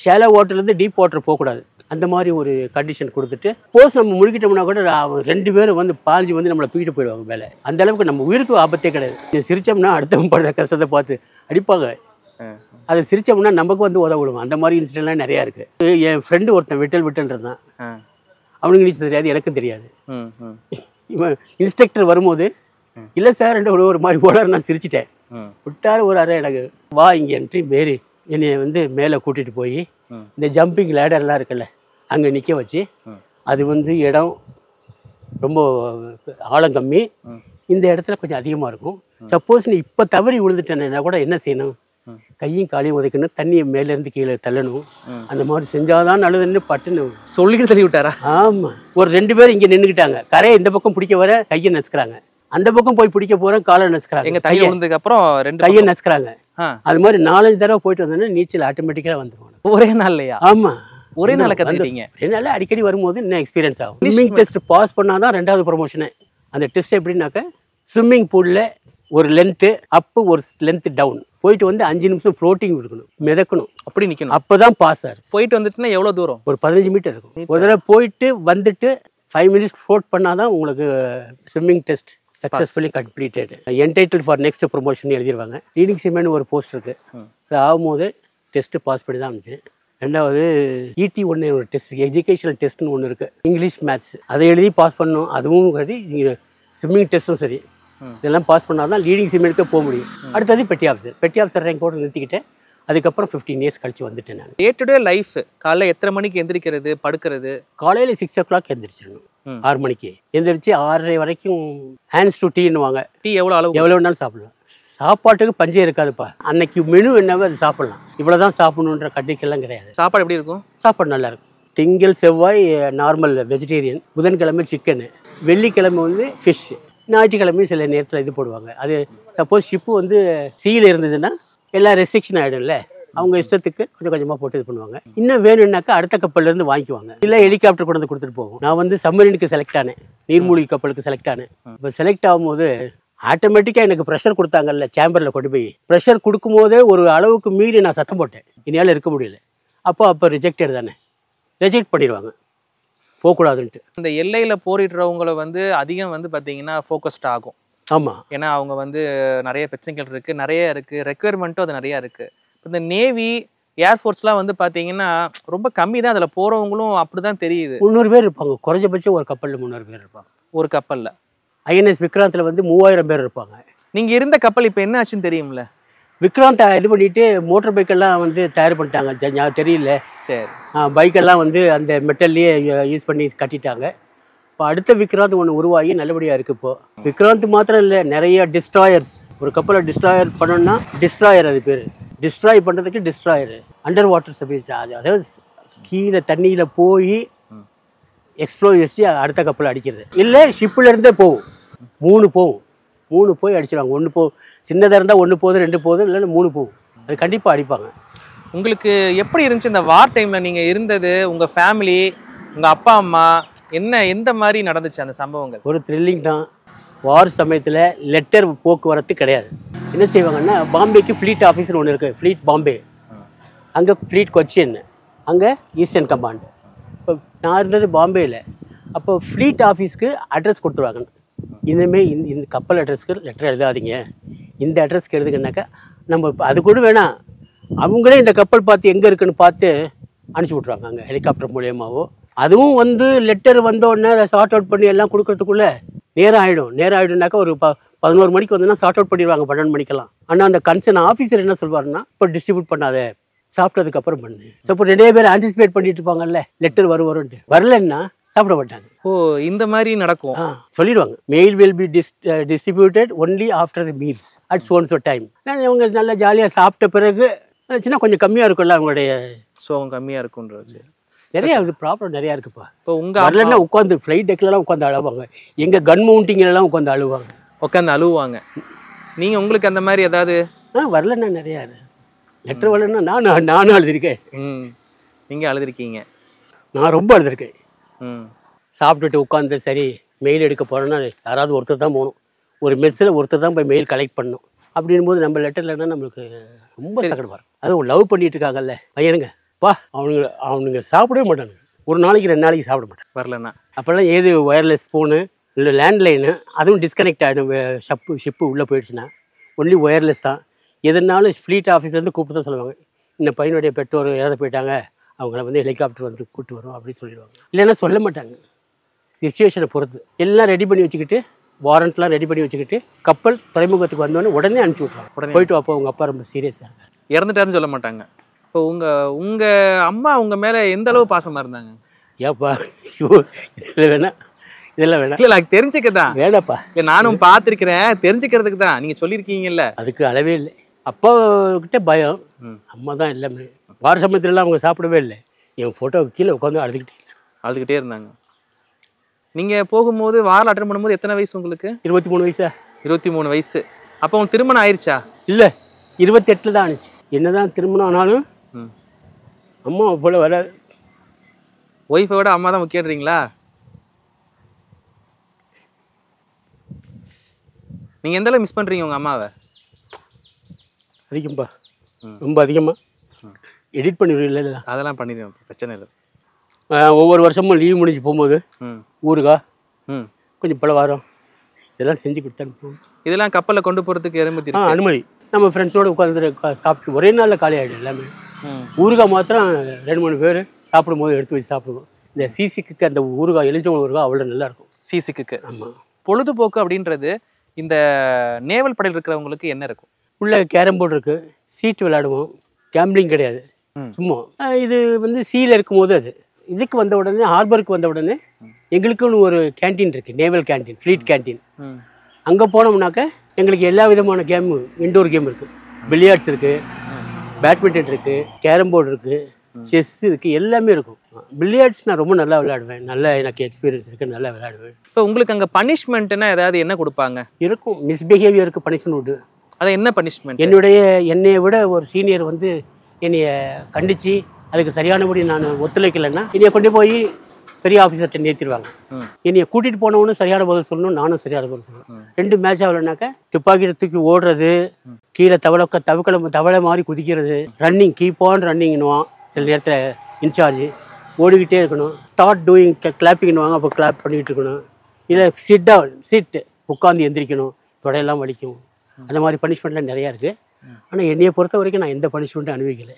ஷேலோ வாட்டர்லேருந்து டீப் வாட்டர் போகக்கூடாது, அந்த மாதிரி ஒரு கண்டிஷன் கொடுத்துட்டு போஸ் நம்ம முழுகிட்டோம்னா கூட 2 பேரும் வந்து பாஞ்சு வந்து நம்மளை தூக்கிட்டு போயிடுவாங்க மேலே. அந்த அளவுக்கு நம்ம உயிருக்கு ஆபத்தே கிடையாது. சிரிச்சோம்னா அடுத்தவங்க படுற கஷ்டத்தை பார்த்து அடிப்பாங்க, அதை சிரிச்சோம்னா நமக்கு வந்து உதவிடுவோம். அந்த மாதிரி இன்சிடென்ட்லாம் நிறையா இருக்குது. என் ஃப்ரெண்டு ஒருத்தன் விட்டல்ன்றது தான், அவனுக்கு நீச்சல் தெரியாது, எனக்கும் தெரியாது. இவன் இன்ஸ்ட்ரக்டர் வரும்போது இல்லை சார் ஒரு மாதிரி ஓடாரு, நான் சிரிச்சிட்டேன். விட்டார் ஒரு அரை, எனக்கு வா இங்கேன்ட்டு மேரி என்னை வந்து மேலே கூட்டிகிட்டு போய் இந்த ஜம்பிங் லேடர்லாம் இருக்குல்ல அங்கே நிற்க வச்சு, அது வந்து இடம் ரொம்ப ஆழம் கம்மி, இந்த இடத்துல கொஞ்சம் அதிகமாக இருக்கும். சப்போஸ் நீ இப்போ தவறி விழுந்துட்டேன்னா கூட என்ன செய்யணும், கையும் காலையும் உதைக்கணும், தண்ணியை மேலேருந்து கீழே தள்ளணும். அந்த மாதிரி செஞ்சாதான் நல்லதுன்னு பட்டுன்னு சொல்லிட்டு தள்ளி விட்டாரா? ஆமாம். ஒரு 2 பேர் இங்கே நின்றுக்கிட்டாங்க, கரையை இந்த பக்கம் பிடிக்க வர கையை நசுக்கிறாங்க, அந்த பக்கம் போய் பிடிக்க போகிறேன் காலை நசுக்கிறாங்க, எங்கள் கையை விழுந்ததுக்கு அப்புறம் 2 கையை நசுக்கிறாங்க. அது மாதிரி 4-5 தடவை போயிட்டு வந்தோன்னா நீச்சல் ஆட்டோமேட்டிக்காக வந்துடும். ஒரே நாள்லையா? ஆமாம், ஒரே நாளில் கற்றுக்கிட்டீங்க? ஒரே நாளில் அடிக்கடி வரும்போது இன்னும் எக்ஸ்பீரியன்ஸ் ஆகும். ஸ்விம்மிங் டெஸ்ட் பாஸ் பண்ணால் தான் 2வது ப்ரொமோஷனு. அந்த டெஸ்ட் எப்படின்னாக்க ஸ்விம்மிங் பூலில் ஒரு லென்த்து அப்பு ஒரு லென்த்து டவுன் போயிட்டு வந்து 5 நிமிஷம் ஃப்ளோட்டிங் இருக்கணும், மிதக்கணும், அப்படி நிற்கணும், அப்போ தான் பாஸ் சார். போயிட்டு வந்துட்டுனா எவ்வளோ தூரம்? ஒரு 15 மீட்டர் இருக்கும். ஒரு தடவை போயிட்டு வந்துட்டு 5 மினிட்ஸ் ஃப்ளோட் பண்ணால் தான் உங்களுக்கு swimming test successfully completed, entitle for next promotion எழுதிடுவாங்க. லீடிங் சிமெண்ட் ஒரு போஸ்ட் இருக்குது, அது ஆகும்போது டெஸ்ட்டு பாஸ் பண்ணி தான் இருந்துச்சு. 2வது ET ஒன்று ஒரு டெஸ்ட், எஜுகேஷனல் டெஸ்ட்னு ஒன்று இருக்குது, இங்கிலீஷ் மேத்ஸ், அதை எழுதி பாஸ் பண்ணணும். அதுவும் சரி, ஸ்விம்மிங் டெஸ்ட்டும் சரி, இதெல்லாம் பாஸ் பண்ணால் தான் லீடிங் சிமெண்ட்டுக்கு போக முடியும். அடுத்தது பெட்டி ஆஃபீஸர் ரேங்க் கூட நிறுத்திக்கிட்டேன். அதுக்கப்புறம் 15 இயர்ஸ் கழிச்சு வந்துட்டேன் நான். டே டு டே லைஃப் காலையில் எத்தனை மணிக்கு எந்திரிக்கிறது, படுக்கிறது? காலையில் 6 o'clock எந்திரிச்சிடணும், 6 மணிக்கு எந்திரிச்சு 6:30 வரைக்கும் ஹேண்ட்ஸ் டு டீன்னுவாங்க. டீ எவ்வளோ அளவு? எவ்வளோ வேணாலும் சாப்பிடலாம், சாப்பாட்டுக்கு பஞ்சே இருக்காதுப்பா. அன்னைக்கு மெனு என்னவோ அது சாப்பிடலாம், இவ்வளோ தான் சாப்பிடணுன்ற கண்டிக்கெல்லாம் கிடையாது. சாப்பாடு எப்படி இருக்கும்? சாப்பாடு நல்லாயிருக்கும். திங்கள் செவ்வாய் நார்மல் வெஜிடேரியன், புதன்கிழமை சிக்கனு, வெள்ளிக்கிழமை வந்து ஃபிஷ், ஞாயிற்றுக்கிழமையும் சில நேரத்தில் இது போடுவாங்க. அது சப்போஸ் ஷிப்பு வந்து சீயில் இருந்ததுன்னா எல்லாம் ரெஸ்ட்ரிக்ஷன் ஆகிடும்ல, அவங்க இஷ்டத்துக்கு கொஞ்சம் கொஞ்சமாக போட்டு இது பண்ணுவாங்க. இன்னும் வேணும்னாக்கா அடுத்த கப்பல்லேருந்து வாங்கிக்குவாங்க, இல்லை ஹெலிகாப்டர் கொண்டு வந்து கொடுத்துட்டு போகும். நான் வந்து சம்மரினுக்கு செலக்ட் ஆனேன், நீர்மூழ்கி கப்பலுக்கு செலக்ட் ஆனேன். இப்போ செலக்ட் ஆகும்போது ஆட்டோமேட்டிக்காக எனக்கு ப்ரெஷர் கொடுத்தாங்கல்ல, சேம்பரில் கொண்டு போய் ப்ரெஷர் கொடுக்கும்போதே ஒரு அளவுக்கு மீறி நான் சத்தம் போட்டேன், என்னால் இருக்க முடியல. அப்போ ரிஜெக்டட் தானே, ரிஜெக்ட் பண்ணிடுவாங்க போகக்கூடாதுன்ட்டு. இந்த எல்லையில் போரிடுறவங்களை வந்து அதிகம் வந்து பார்த்தீங்கன்னா ஃபோக்கஸ்ட் ஆகும். ஆமாம். ஏன்னா அவங்க வந்து நிறைய பிரச்சனைகள் இருக்குது, நிறைய இருக்குது, ரெக்குயர்மெண்ட்டும் அது நிறையா இருக்குது. இந்த நேவி ஏர்ஃபோர்ஸ்லாம் வந்து பார்த்தீங்கன்னா ரொம்ப கம்மி தான், அதில் போகிறவங்களும் அப்படி தான் தெரியுது. 300 பேர் இருப்பாங்க, குறைஞ்சபட்சம் ஒரு கப்பலில் 300 பேர் இருப்பாங்க. ஒரு கப்பலில் ஐஎன்எஸ் விக்ராந்தில் வந்து 3000 பேர் இருப்பாங்க. நீங்கள் இருந்த கப்பல் இப்போ என்ன ஆச்சுன்னு தெரியும்ல? விக்ராந்த் இது பண்ணிட்டு மோட்டர் பைக்கெல்லாம் வந்து தயார் பண்ணிட்டாங்க, தெரியல. சரி. பைக்கெல்லாம் வந்து அந்த மெட்டல்லையே யூஸ் பண்ணி கட்டிட்டாங்க. இப்போ அடுத்த விக்ராந்த் ஒன்று உருவாகி நல்லபடியாக இருக்குது. இப்போது விக்ராந்த் மாத்திரம் இல்லை, நிறைய டிஸ்ட்ராயர்ஸ். ஒரு கப்பலை டிஸ்ட்ராயர் பண்ணணும்னா டிஸ்ட்ராயர், அது பேர். டிஸ்ட்ராய் பண்ணுறதுக்கு டிஸ்ட்ராயர். அண்டர் வாட்டர் சர்வீஸ், அதாவது கீழே தண்ணியில் போய் எக்ஸ்ப்ளோர் வச்சு அடுத்த கப்பலை அடிக்கிறது. இல்லை ஷிப்பிலேருந்தே போகும், 3 போகும், 3 போய் அடிச்சிடுவாங்க. 1 போகும், சின்னதாக இருந்தால் 1 போகுது, 2 போகுது, இல்லைன்னா 3 போகும். அது கண்டிப்பாக அடிப்பாங்க. உங்களுக்கு எப்படி இருந்துச்சு இந்த வார் டைமில் நீங்கள் இருந்தது? உங்கள் ஃபேமிலி, உங்கள் அப்பா அம்மா என்ன எந்த மாதிரி நடந்துச்சு அந்த சம்பவங்கள்? ஒரு த்ரில்லிங் தான். வார் சமயத்தில் லெட்டர் போக்குவரத்து கிடையாது. என்ன செய்வாங்கன்னா, பாம்பேக்கு ஃப்ளீட் ஆஃபீஸ்னு ஒன்று இருக்குது, ஃப்ளீட் பாம்பே. அங்கே ஃப்ளீட் கொச்சின், அங்கே ஈஸ்டர்ன் கமாண்ட். இப்போ நான் இருந்தது பாம்பேயில். அப்போ ஃப்ளீட் ஆஃபீஸ்க்கு அட்ரஸ் கொடுத்துருவாங்க. இனிமேல் இந்த கப்பல் அட்ரஸ்க்கு லெட்டர் எழுதாதீங்க, இந்த அட்ரஸ்க்கு எழுதுங்கன்னாக்கா நம்ம அது கூட வேணாம், அவங்களே இந்த கப்பல் பார்த்து எங்கே இருக்குன்னு பார்த்து அனுப்பிச்சி விட்ருவாங்க அங்கே ஹெலிகாப்டர் மூலியமாகவோ. அதுவும் வந்து லெட்டர் வந்தோடனே அதை சார்ட் அவுட் பண்ணி எல்லாம் கொடுக்கறதுக்குள்ளே நேரம் ஆகிடும்னாக்கா ஒரு 11 மணிக்கு வந்தோன்னா சார்ட் அவுட் பண்ணிடுவாங்க 12 மணிக்கெல்லாம். ஆனால் அந்த கன்சர்ன் ஆஃபீஸர் என்ன சொல்வாருன்னா, இப்போ டிஸ்ட்ரிபியூட் பண்ணாத, சாப்பிட்டதுக்கப்புறம் பண்ணு. ஸோ இப்போ 2 பேர் ஆன்டிசிபேட் பண்ணிட்டு இருப்பாங்கல்ல, லெட்டர் வரும்ன்ட்டு. வரலன்னா சாப்பிட மாட்டாங்க. ஓ, இந்த மாதிரி நடக்கும். சொல்லிடுவாங்க, mail will be distributed only after the meals at so time. அவங்க நல்லா ஜாலியாக சாப்பிட்ட பிறகு சின்ன கொஞ்சம் கம்மியாக இருக்கும்ல அவங்களுடைய சோகம் கம்மியாக இருக்குன்றது. நிறையா இது ப்ராப்ளம் நிறையா இருக்குப்பா. இப்போ உங்கள் வரலன்னா உட்காந்து ஃப்ளைட் டெக்லலாம் உட்காந்து அழுவாங்க, எங்கள் கன் மவுண்டிங்லாம் உட்காந்து அழுவாங்க, உட்காந்து அழுவாங்க. நீங்கள் உங்களுக்கு அந்த மாதிரி ஏதாவது? வரலன்னா நிறையா லெட்டர் வரலன்னா நானும் அழுதுருக்கேன். நீங்கள் அழுதுருக்கீங்க? நான் ரொம்ப அழுதுருக்கேன். சாப்பிட்டுட்டு உட்காந்து சரி மெயில் எடுக்க போகிறோன்னா யாராவது ஒருத்தர் தான் போகணும், ஒரு மெஸ்ஸில் ஒருத்தர் தான் போய் மெயில் கலெக்ட் பண்ணணும். அப்படின் போது நம்ம லெட்டர் இல்லைன்னா நம்மளுக்கு ரொம்ப சங்கடமாக இருக்கும். அதுவும் லவ் பண்ணிட்டு இருக்காங்கல்ல பையனுங்க, அவனுங்க சாப்பிடவே மாட்டானுங்க, ஒரு நாளைக்கு 2 நாளைக்கு சாப்பிட மாட்டாங்க வரலன்னா. அப்போல்லாம் ஏது ஒயர்லெஸ் ஃபோனு இல்லை லேண்ட்லைனு அதுவும் டிஸ்கனெக்ட் ஆகிடும். ஷிப்பு உள்ளே போயிடுச்சுன்னா ஒன்லி ஒயர்லெஸ் தான். எதுனாலும் ஃப்ளீட் ஆஃபீஸ்லேருந்து கூப்பிட்டு தான் சொல்லுவாங்க, இந்த பையனுடைய பெற்றோர் இறந்து போயிட்டாங்க, அவங்கள வந்து ஹெலிகாப்டர் வந்து கூப்பிட்டு வரும் அப்படின்னு சொல்லிடுவாங்க. இல்லைன்னா சொல்ல மாட்டாங்க, சிச்சுவேஷனை பொறுத்து. எல்லாம் ரெடி பண்ணி வச்சுக்கிட்டு, வாரண்ட்லாம் ரெடி பண்ணி வச்சுக்கிட்டு கப்பல் துறைமுகத்துக்கு வந்தோடனே உடனே அனுப்பிச்சி விட்ருவாங்க. உடனே போயிட்டு வாப்போ, உங்கள் அப்பா ரொம்ப சீரியஸாக இருக்கார், இறந்துட்டாருன்னு சொல்ல மாட்டாங்க. இப்போ உங்கள் அம்மா உங்கள் மேலே எந்த அளவு பாசமாக இருந்தாங்க? ஏப்பா இதெல்லாம் வேணாம். இல்லை எனக்கு தெரிஞ்சுக்கதான் வேணாப்பா. இல்லை நானும் பார்த்துருக்கிறேன், தெரிஞ்சுக்கிறதுக்கு தான். நீங்கள் சொல்லியிருக்கீங்கல்ல, அதுக்கு அளவே இல்லை. அப்பா கிட்ட பயம், அம்மா தான் எல்லாமே. வார சமயத்துலலாம் அவங்க சாப்பிடவே இல்லை, என் ஃபோட்டோவுக்கு கீழே உட்காந்து அழுதுகிட்டே இருந்தாங்க. நீங்கள் போகும்போது வாரில் அட்டன் பண்ணும்போது எத்தனை வயசு உங்களுக்கு? 23 வயசா? 23 வயசு. அப்போ உங்களுக்கு திருமணம் ஆயிடுச்சா? இல்லை, 28 தான் ஆனிச்சு. என்னதான் திருமணம் ஆனாலும் அம்மா போல வராது. ஒய்ஃபை விட அம்மா தான் முக்கியன்றீங்களா? நீங்கள் எந்த அளவு மிஸ் பண்ணுறீங்க உங்கள் அம்மாவை? அதிகம்பா, ரொம்ப அதிகமாக. எடிட் பண்ணிடுவீங்களா? இதெல்லாம் அதெல்லாம் பண்ணிடுவேன், பிரச்சனை இல்லை. ஒவ்வொரு வருஷமும் லீவ் முடிஞ்சு போகும்போது ஊருக்கா கொஞ்சம் பலவாரம் இதெல்லாம் செஞ்சு கொடுத்து அனுப்புவோம். இதெல்லாம் கப்பலில் கொண்டு போகிறதுக்கு அனுமதி. நம்ம ஃப்ரெண்ட்ஸோடு உட்காந்து சாப்பிட்டு ஒரே நாளில் காலி ஆகிடும் எல்லாமே. ஊறுகாய் மாத்திரம் 2-3 பேர் சாப்பிடும் போது எடுத்து வச்சு சாப்பிடுவோம். இந்த சீசிக்கு அந்த ஊறுகாய், எலிஞ்சவங்க ஊறுகாய் அவ்வளோ நல்லாயிருக்கும். சீசிக்கு. ஆமாம். பொழுதுபோக்கு அப்படின்றது இந்த நேவல் படையில் இருக்கிறவங்களுக்கு என்ன இருக்கும்? உள்ள கேரம் போர்டு இருக்குது, சீட்டு விளையாடுவோம், கேம்பிளிங் கிடையாது, சும்மா. இது வந்து சீல இருக்கும்போது அது இதுக்கு வந்த உடனே, ஹார்பருக்கு வந்த உடனே எங்களுக்குன்னு ஒரு கேன்டீன் இருக்குது, நேவல் கேன்டீன், ஃப்ளீட் கேன்டீன். அங்கே போனோம்னாக்க எங்களுக்கு எல்லா விதமான கேமு, இன்டோர் கேம் இருக்குது, பில்லியார்ட்ஸ் இருக்குது, பேட்மிண்டன் இருக்குது, கேரம் போர்டு இருக்குது, செஸ் இருக்குது, எல்லாமே இருக்கும். பில்லியார்ட்ஸ் நான் ரொம்ப நல்லா விளையாடுவேன், நல்லா எனக்கு எக்ஸ்பீரியன்ஸ் இருக்குது, நல்லா விளையாடுவேன். இப்போ உங்களுக்கு அங்கே பனிஷ்மெண்ட்னா ஏதாவது என்ன கொடுப்பாங்க? இருக்கும், மிஸ்பிஹேவியருக்கு பனிஷ்மெண்ட் உண்டு. அது என்ன பனிஷ்மெண்ட்? என்னையை விட ஒரு சீனியர் வந்து என்னைய கண்டித்து அதுக்கு சரியானபடி நான் ஒத்துழைக்கலைன்னா என்னைய கொண்டு போய் பெரிய ஆஃபீஸர்கிட்ட நிறுத்திடுவாங்க. என்னைய கூட்டிகிட்டு போனவனும் சரியான பதில் சொல்லணும், நானும் சரியான பதில் சொல்லணும். 2 மேட்ச் ஆகலைனாக்கா துப்பாக்கியை தூக்கி ஓடுறது, கீழே தவளை மாதிரி குதிக்கிறது, ரன்னிங், கீப் ஆன் ரன்னிங்னுவான். சில நேரத்தில் இன்சார்ஜ் ஓடிக்கிட்டே இருக்கணும். ஸ்டார்ட் டூயிங் கிளாப்பிங்னுவாங்க, அப்போ கிளாப் பண்ணிக்கிட்டு இருக்கணும். இல்லை சிட் உட்காந்து எந்திரிக்கணும். தொடையெல்லாம் வலிக்கும். அந்த மாதிரி பனிஷ்மெண்ட்லாம் நிறையா இருக்குது. ஆனால் என்னையை பொறுத்த வரைக்கும் நான் எந்த பனிஷ்மெண்ட்டும் அனுபவிக்கலை.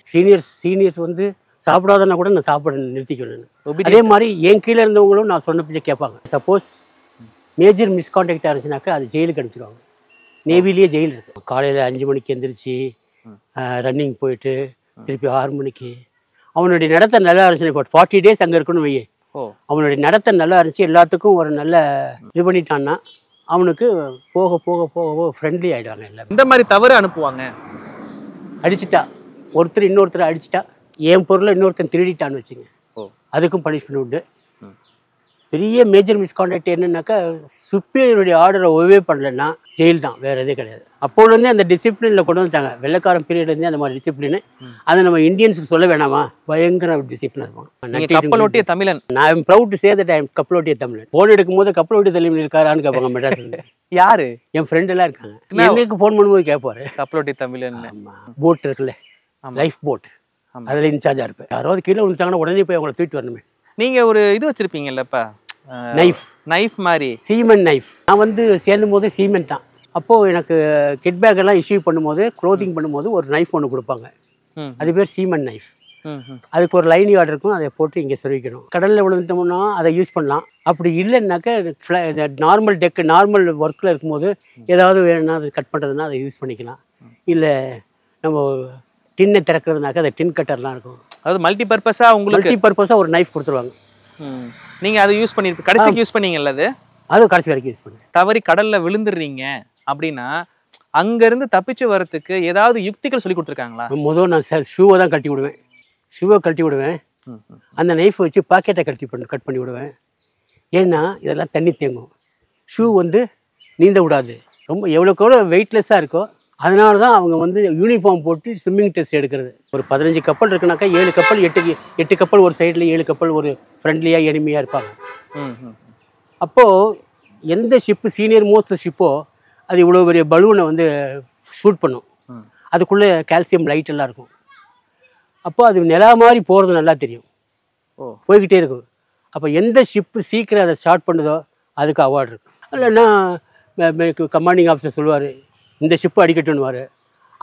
சீனியர்ஸ் வந்து சாப்பிடாதனா கூட நான் சாப்பிட நிறுத்திக்கணும். அதே மாதிரி என் கீழே இருந்தவங்களும் நான் சொன்ன பிச்சை கேட்பாங்க. சப்போஸ் மேஜர் மிஸ்கான்டாக்டாக இருந்துச்சுனாக்கா அது ஜெயிலுக்கு அனுப்பிச்சிடுவாங்க. நேவிலேயே ஜெயில் இருக்குது. காலையில் 5 மணிக்கு எந்திரிச்சு ரன்னிங் போயிட்டு திருப்பி 6 மணிக்கு அவனுடைய நடத்தை நல்லா இருந்துச்சு. இப்போ 40 days அங்கே இருக்கணும் வையே. அவனுடைய நடத்தை நல்லா இருந்துச்சு, எல்லாத்துக்கும் ஒரு நல்ல இது பண்ணிட்டான்னா அவனுக்கு போக போக போக ஃப்ரெண்ட்லி ஆகிடுவாங்க. எல்லாம் இந்த மாதிரி தவறு அனுப்புவாங்க. அடிச்சிட்டா ஒருத்தர் இன்னொருத்தர் அடிச்சிட்டா, என் பொருளை இன்னொருத்தன் திருடிட்டான்னு வச்சுங்க, அதுக்கும் பனிஷ்மெண்ட் உண்டு. பெரிய மேஜர் மிஸ்கான்டாக்ட் என்னன்னாக்கா சுப்பீரியருடைய ஆர்டரை ஒவே பண்ணலன்னா ஜெயில் தான், வேறு எதுவும் கிடையாது. அப்போலேருந்தே அந்த டிசிப்ளினில் கொண்டு வந்துட்டாங்க. வெள்ளைக்காரன் பீரியட்லேருந்தே அந்த மாதிரி டிசிப்ளின். அதை நம்ம இந்தியன்ஸுக்கு சொல்ல வேணாமா? பயங்கர டிசிப்ளின் இருக்கும். கப்பலோட்டிய தமிழன். நான் I'm proud to say that I am கப்பலோட்டிய தமிழன். ஃபோன் எடுக்கும் போது கப்பலோட்டிய தமிழன் இருக்காரான்னு கேட்பாங்க மெட்ராஸ்ல. யாரு? என் ஃப்ரெண்ட் எல்லாம் இருக்காங்க. எனக்கு ஃபோன் பண்ணும்போது கேட்பாரு கப்பலோட்டிய தமிழன். போட் இருக்குல்ல, லைஃப் போட், அதில் இன்சார்ஜாக இருப்பேன். யாராவது கீழே விழுந்தாங்கன்னா உடனே போய் அவங்கள தூக்கிட்டு வரணுமே. நீங்க ஒரு இது வச்சிருப்பீங்கல்லப்பா, நைஃப் மாதிரி, சீமெண்ட் நைஃப். நான் வந்து சேர்ந்தும் போது சீமெண்ட் தான். அப்போது எனக்கு கிட் பேக் எல்லாம் இஷ்யூ பண்ணும்போது, க்ளோத்திங் பண்ணும்போது ஒரு நைஃப் ஒன்று கொடுப்பாங்க. அது பேர் சீமெண்ட் நைஃப். அதுக்கு ஒரு லைன் யார்டு இருக்கும், அதை போட்டு இங்கே சொருவிக்கணும். கடலில் விழுந்துட்டோம்னா அதை யூஸ் பண்ணலாம். அப்படி இல்லைன்னாக்கா நார்மல் ஒர்க்கில் இருக்கும்போது ஏதாவது வேணும்னா அதை கட் பண்ணுறதுனா அதை யூஸ் பண்ணிக்கலாம். இல்லை நம்ம டின்னை திறக்கிறதுனாக்கா அதை டின் கட்டர்லாம் இருக்கும். அதாவது மல்டிபர்பஸாக ஒரு நைஃப் கொடுத்துருவாங்க. நீங்கள் அதை யூஸ் பண்ணியிருப்பீங்க, கடைசிக்கு யூஸ் பண்ணீங்கல்ல? அது கடைசி வரைக்கும் யூஸ் பண்ணேன். தவறி கடலில் விழுந்துடுறீங்க அப்படின்னா அங்கேருந்து தப்பிச்சு வரத்துக்கு ஏதாவது யுக்திகள் சொல்லி கொடுத்துருக்காங்களா? முதல் நான் ஷூவை தான் கட்டி விடுவேன். அந்த நைஃபை வச்சு பாக்கெட்டை கட் பண்ணி விடுவேன். ஏன்னா இதெல்லாம் தண்ணி தேங்கும். ஷூ வந்து நீந்த விடாது. ரொம்ப எவ்வளோக்கு எவ்வளோ வெயிட்லெஸ்ஸாக இருக்கோ அதனால தான் அவங்க வந்து யூனிஃபார்ம் போட்டு ஸ்விம்மிங் டெஸ்ட் எடுக்கிறது. ஒரு 15 கப்பல் இருக்குனாக்கா 7 கப்பல் 8 கப்பல் ஒரு சைடில், 7 கப்பல் ஒரு ஃப்ரெண்ட்லியாக எனிமையாக இருப்பாங்க. அப்போது எந்த ஷிப்பு சீனியர் மோஸ்ட் ஷிப்போ அது இவ்வளோ பெரிய பலூனை வந்து ஷூட் பண்ணும். அதுக்குள்ளே கால்சியம் லைட் எல்லாம் இருக்கும். அப்போ அது நிலா மாதிரி போகிறது நல்லா தெரியும், போய்கிட்டே இருக்கும். அப்போ எந்த ஷிப்பு சீக்கிரம் அதை ஸ்டார்ட் பண்ணுதோ அதுக்கு அவார்டு இருக்கும். இல்லைன்னா கமாண்டிங் ஆஃபீஸர் சொல்லுவார், இந்த ஷிப்பு அடிக்கட்டும்னுவார்.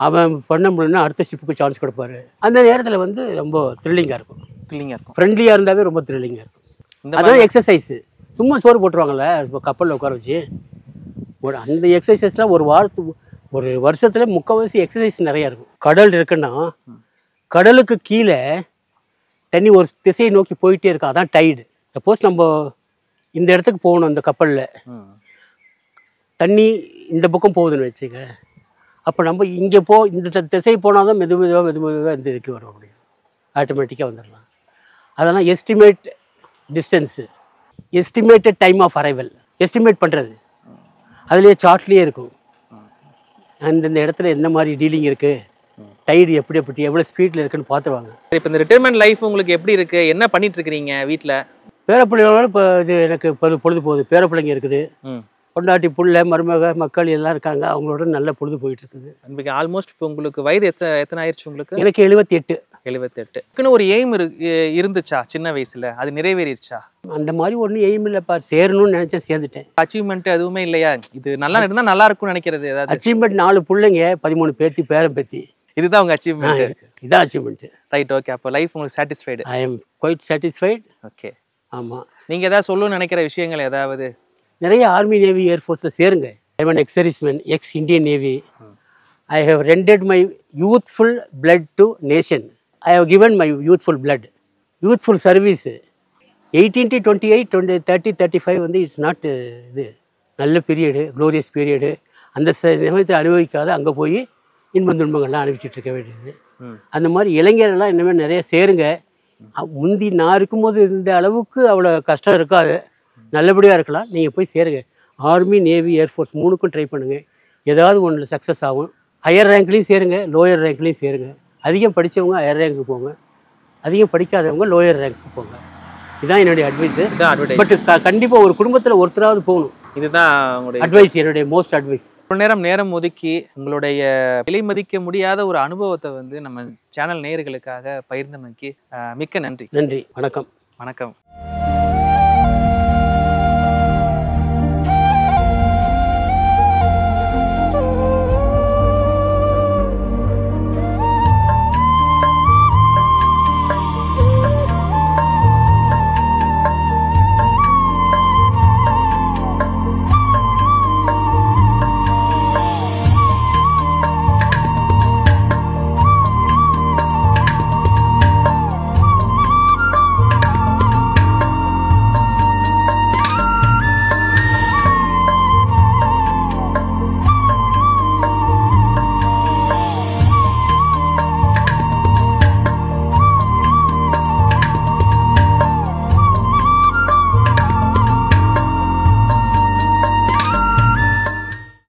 அவன் பண்ண முடியும்னா அடுத்த ஷிப்புக்கு சான்ஸ் கொடுப்பாரு. அந்த நேரத்தில் வந்து ரொம்ப த்ரில்லிங்காக இருக்கும். ஃப்ரெண்ட்லியாக இருந்தாவே ரொம்ப த்ரில்லிங்காக இருக்கும். அதான் எக்ஸசைஸு. சும்மா சோறு போட்டுருவாங்கள்ல இப்போ கப்பலில் உட்கார வச்சு, அந்த எக்ஸசைஸ்லாம் ஒரு வருஷத்தில் முக்கால்வாசி எக்ஸசைஸ் நிறையா இருக்கும். கடல் இருக்குன்னா கடலுக்கு கீழே தண்ணி ஒரு திசையை நோக்கி போயிட்டே இருக்கும், அதான் டைடு. சப்போஸ் நம்ம இந்த இடத்துக்கு போகணும், இந்த கப்பலில் தண்ணி இந்த பக்கம் போகுதுன்னு வச்சுக்க, அப்போ நம்ம இங்கே இந்த திசை போனால் தான் மெதுவாக இந்த இதுக்கு வர முடியும். ஆட்டோமேட்டிக்காக வந்துடலாம். அதெல்லாம் estimate distance, estimated time of arrival estimate பண்ணுறது அதுலேயே சார்ட்லேயே இருக்கும். அந்தந்த இடத்துல எந்த மாதிரி டீலிங் இருக்குது, டைடு எப்படி எவ்வளோ ஸ்பீடில் இருக்குன்னு பார்த்துருவாங்க. இப்போ இந்த ரிட்டைர்மெண்ட் லைஃப் உங்களுக்கு எப்படி இருக்குது? என்ன பண்ணிட்டு இருக்கிறீங்க வீட்டில்? பேரப்பிள்ளைகளோட இப்போ இது எனக்கு பொழுது போகுது. பேரப்பிள்ளைங்க இருக்குது, பொண்டாட்டி புள்ள மருமக மக்கள் எல்லாம் இருக்காங்க, அவங்களோட நல்ல பொழுது போயிட்டு இருக்குது. அன்றைக்கி ஆல்மோஸ்ட் இப்போ உங்களுக்கு வயது எத்தனை ஆயிடுச்சு உங்களுக்கு? எனக்கு 78. ஒரு எய்ம் இருந்துச்சா சின்ன வயசுல? அது நிறைவேறிடுச்சா? அந்த மாதிரி ஒன்றும் எய்ம் இல்லைப்பா, சேரணும்னு நினைச்சேன், சேர்ந்துட்டேன். அச்சீவ்மெண்ட் எதுவுமே இல்லையா? இது நல்லா இருந்தால் நல்லா இருக்கும்னு நினைக்கிறது ஏதாவது? அச்சீவ்மெண்ட் 4 பிள்ளைங்க, 13 பேத்தி, பேரன் பேத்தி, இதுதான் உங்க அச்சீவ்மெண்ட்? இதான் அச்சீவ்மெண்ட். Right, okay. அப்போ லைஃப் உங்களுக்கு satisfied? I am quite satisfied. Okay. ஆமாம். நீங்கள் எதாவது சொல்லணும்னு நினைக்கிற விஷயங்கள் ஏதாவது? நிறைய ஆர்மி நேவி ஏர்ஃபோர்ஸில் சேருங்க. I am ex serviceman, ex Indian navy. I have rendered my youthful blood to nation. I have given my youthful blood, youthful service. 18 to 28, 30, 35 வந்து இட்ஸ் நாட் இது நல்ல பீரியடு, க்ளோரியஸ் பீரியடு. அந்த சமயத்தை அனுபவிக்காத அங்கே போய் இன்பம் துன்பங்கள்லாம் அனுபவிச்சுட்டு இருக்க வேண்டியது. அந்த மாதிரி இளைஞர்கள்லாம் இனிமேல் நிறைய சேருங்க. முந்தி நான் இருக்கும்போது இந்த அளவுக்கு அவ்வளோ கஷ்டம் இருக்காது, நல்லபடியாக இருக்கலாம். நீங்கள் போய் சேருங்க. ஆர்மி, நேவி, ஏர்ஃபோர்ஸ் 3க்கும் ட்ரை பண்ணுங்கள். ஏதாவது ஒன்றில் சக்ஸஸ் ஆகும். ஹையர் ரேங்க்லேயும் சேருங்க, லோயர் ரேங்க்லேயும் சேருங்க. அதிகம் படித்தவங்க ஹையர் ரேங்க்கு போங்க, அதிகம் படிக்காதவங்க லோயர் ரேங்க்கு போங்க. இதுதான் என்னுடைய அட்வைஸு. பட் கண்டிப்பாக ஒரு குடும்பத்தில் ஒருத்தராவது போகணும். இதுதான் உங்களுடைய அட்வைஸ், என்னுடைய மோஸ்ட் அட்வைஸ். ஒரு நேரம் ஒதுக்கி உங்களுடைய விலை மதிக்க முடியாத ஒரு அனுபவத்தை வந்து நம்ம சேனல் நேயர்களுக்காக பகிர்ந்தமைக்கு மிக்க நன்றி. நன்றி. வணக்கம். வணக்கம்.